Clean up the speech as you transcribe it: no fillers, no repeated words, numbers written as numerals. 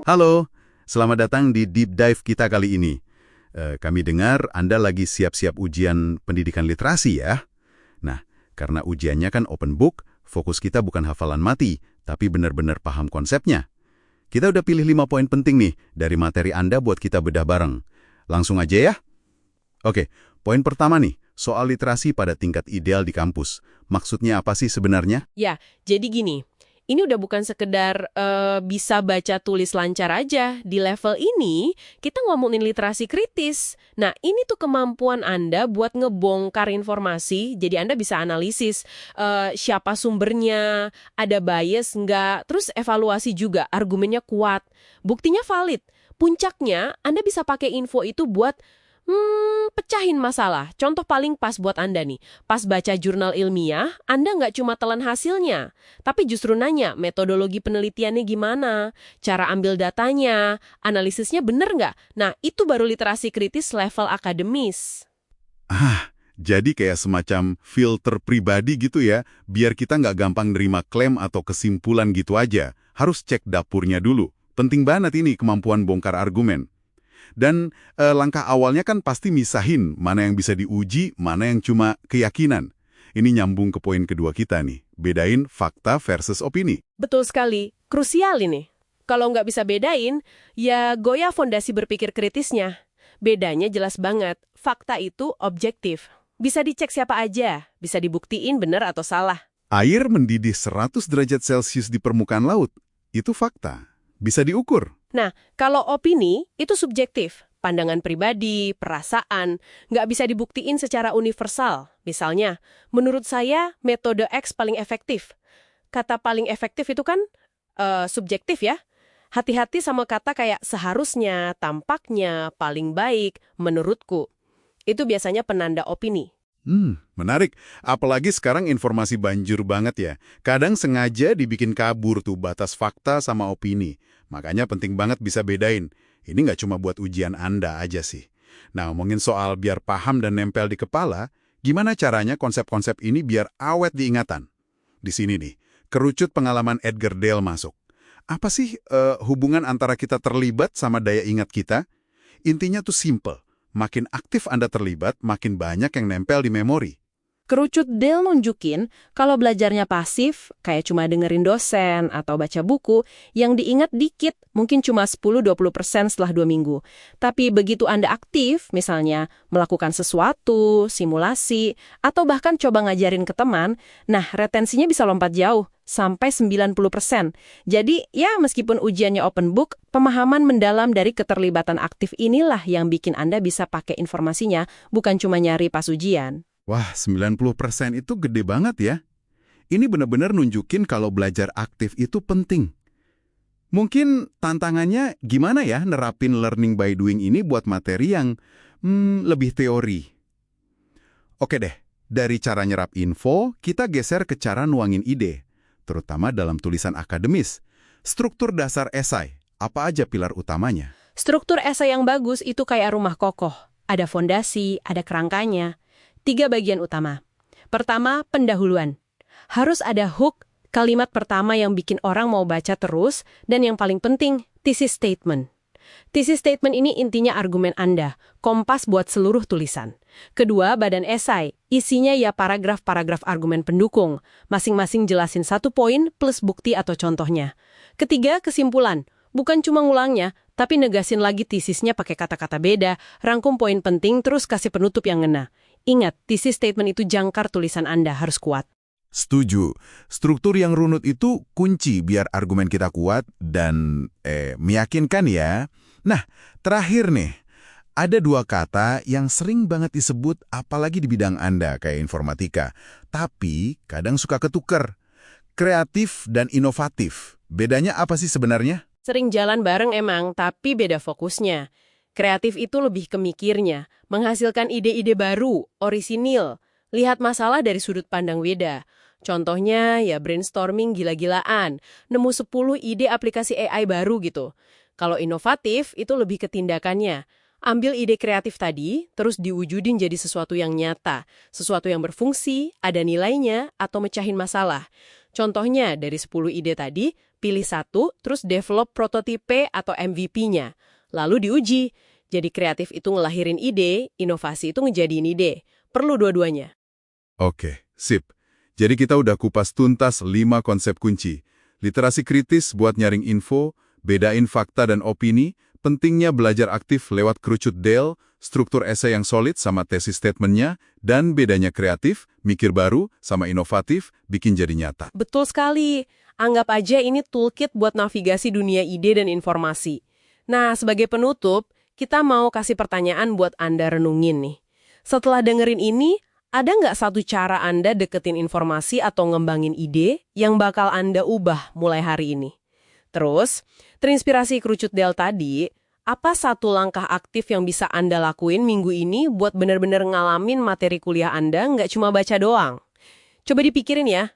Halo, selamat datang di Deep Dive kita kali ini. Kami dengar Anda lagi siap-siap ujian pendidikan literasi ya? Nah, karena ujiannya kan open book, fokus kita bukan hafalan mati, tapi benar-benar paham konsepnya. Kita udah pilih 5 poin penting nih dari materi Anda buat kita bedah bareng. Langsung aja ya? Oke, poin pertama nih, soal literasi pada tingkat ideal di kampus. Maksudnya apa sih sebenarnya? Ya, jadi gini, ini udah bukan sekedar bisa baca tulis lancar aja. Di level ini, kita ngomongin literasi kritis. Nah, ini tuh kemampuan Anda buat ngebongkar informasi, jadi Anda bisa analisis siapa sumbernya, ada bias nggak, terus evaluasi juga, argumennya kuat, buktinya valid. Puncaknya, Anda bisa pakai info itu buat pecahin masalah. Contoh paling pas buat Anda nih. Pas baca jurnal ilmiah, Anda nggak cuma telan hasilnya, tapi justru nanya metodologi penelitiannya gimana, cara ambil datanya, analisisnya bener nggak? Nah, itu baru literasi kritis level akademis. Jadi kayak semacam filter pribadi gitu ya, biar kita nggak gampang nerima klaim atau kesimpulan gitu aja. Harus cek dapurnya dulu. Penting banget ini kemampuan bongkar argumen. Dan langkah awalnya kan pasti misahin mana yang bisa diuji, mana yang cuma keyakinan. Ini nyambung ke poin kedua kita nih, bedain fakta versus opini. Betul sekali. Krusial ini. Kalau nggak bisa bedain, ya goyah fondasi berpikir kritisnya. Bedanya jelas banget. Fakta itu objektif. Bisa dicek siapa aja, bisa dibuktiin benar atau salah. Air mendidih 100 derajat Celcius di permukaan laut, itu fakta. Bisa diukur. Nah, kalau opini itu subjektif, pandangan pribadi, perasaan, nggak bisa dibuktiin secara universal. Misalnya, menurut saya metode X paling efektif. Kata paling efektif itu kan subjektif ya. Hati-hati sama kata kayak seharusnya, tampaknya, paling baik, menurutku. Itu biasanya penanda opini. Menarik. Apalagi sekarang informasi banjir banget ya. Kadang sengaja dibikin kabur tuh batas fakta sama opini. Makanya penting banget bisa bedain. Ini nggak cuma buat ujian Anda aja sih. Nah, ngomongin soal biar paham dan nempel di kepala, gimana caranya konsep-konsep ini biar awet diingatan? Di sini nih, kerucut pengalaman Edgar Dale masuk. Apa sih hubungan antara kita terlibat sama daya ingat kita? Intinya tuh simple. Makin aktif Anda terlibat, makin banyak yang nempel di memori. Kerucut Dale nunjukin kalau belajarnya pasif, kayak cuma dengerin dosen atau baca buku, yang diingat dikit, mungkin cuma 10-20% setelah 2 minggu. Tapi begitu Anda aktif, misalnya melakukan sesuatu, simulasi, atau bahkan coba ngajarin ke teman, nah retensinya bisa lompat jauh, sampai 90%. Jadi ya meskipun ujiannya open book, pemahaman mendalam dari keterlibatan aktif inilah yang bikin Anda bisa pakai informasinya, bukan cuma nyari pas ujian. Wah, 90% itu gede banget ya. Ini benar-benar nunjukin kalau belajar aktif itu penting. Mungkin tantangannya gimana ya nerapin learning by doing ini buat materi yang lebih teori. Oke deh, dari cara nyerap info, kita geser ke cara nuangin ide, terutama dalam tulisan akademis. Struktur dasar esai, apa aja pilar utamanya? Struktur esai yang bagus itu kayak rumah kokoh. Ada fondasi, ada kerangkanya. 3 bagian utama. Pertama, pendahuluan. Harus ada hook, kalimat pertama yang bikin orang mau baca terus, dan yang paling penting, thesis statement. Thesis statement ini intinya argumen Anda, kompas buat seluruh tulisan. Kedua, badan esai. Isinya ya paragraf-paragraf argumen pendukung. Masing-masing jelasin 1 poin plus bukti atau contohnya. Ketiga, kesimpulan. Bukan cuma ngulangnya, tapi negasin lagi tesisnya pakai kata-kata beda, rangkum poin penting, terus kasih penutup yang ngena. Ingat, thesis statement itu jangkar tulisan Anda harus kuat. Setuju. Struktur yang runut itu kunci biar argumen kita kuat dan meyakinkan ya. Nah, terakhir nih, ada 2 kata yang sering banget disebut apalagi di bidang Anda kayak informatika. Tapi kadang suka ketuker. Kreatif dan inovatif. Bedanya apa sih sebenarnya? Sering jalan bareng emang, tapi beda fokusnya. Kreatif itu lebih ke mikirnya, menghasilkan ide-ide baru, orisinil, lihat masalah dari sudut pandang beda. Contohnya ya brainstorming gila-gilaan, nemu 10 ide aplikasi AI baru gitu. Kalau inovatif itu lebih ke tindakannya. Ambil ide kreatif tadi, terus diwujudin jadi sesuatu yang nyata, sesuatu yang berfungsi, ada nilainya, atau mecahin masalah. Contohnya dari 10 ide tadi, pilih satu, terus develop prototipe atau MVP-nya. Lalu diuji. Jadi kreatif itu ngelahirin ide, inovasi itu ngejadiin ide. Perlu dua-duanya. Oke, sip. Jadi kita udah kupas tuntas 5 konsep kunci. Literasi kritis buat nyaring info, bedain fakta dan opini, pentingnya belajar aktif lewat kerucut Dale, struktur esai yang solid sama tesis statementnya, dan bedanya kreatif, mikir baru, sama inovatif, bikin jadi nyata. Betul sekali. Anggap aja ini toolkit buat navigasi dunia ide dan informasi. Nah, sebagai penutup, kita mau kasih pertanyaan buat Anda renungin nih. Setelah dengerin ini, ada nggak satu cara Anda deketin informasi atau ngembangin ide yang bakal Anda ubah mulai hari ini? Terus, terinspirasi kerucut Del tadi, apa satu langkah aktif yang bisa Anda lakuin minggu ini buat benar-benar ngalamin materi kuliah Anda nggak cuma baca doang? Coba dipikirin ya,